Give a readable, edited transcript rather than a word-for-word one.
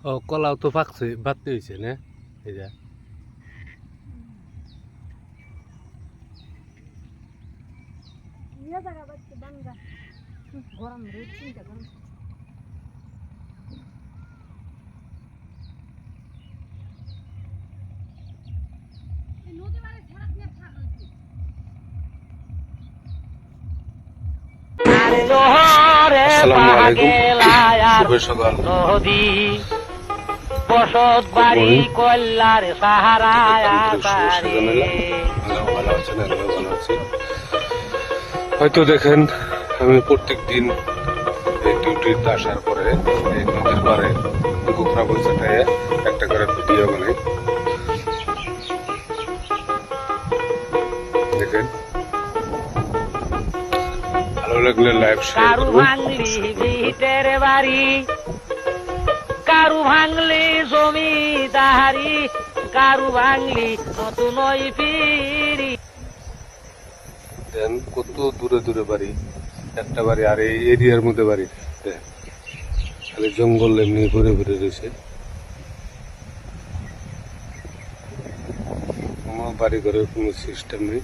ও কলাও তো পাকছে বাড়তে হয়েছে না এই যা গরম রোদ চিন্তা গরম আসসালামু আলাইকুম শুভ সকাল বসত বাড়ি কল্যার সাহারায় ভালো আছেন আমিও ভালো আছি হয়তো দেখেন আমি প্রত্যেক দিন এই ডিউটিতে আসার পরে এই নদীর পাড়ে গোখরা বৈশাখায় একটা করে ভিডিও বানাই দেখেন ভালো লাগলে লাইভ শেয়ার কারু করুন ভাঙলি ভিটের বাড়ি কারু ভাঙলি জমিদারি কারু ভাঙলি নতুন ফিরি দেন কত দূরে দূরে বাড়ি একটা বাড়ি আর এই এরিয়ার মধ্যে বাড়ি দেন খালি জঙ্গল এমনি ঘুরে ঘুরে রয়েছে কোনো বাড়ি ঘরের কোনো সিস্টেম নেই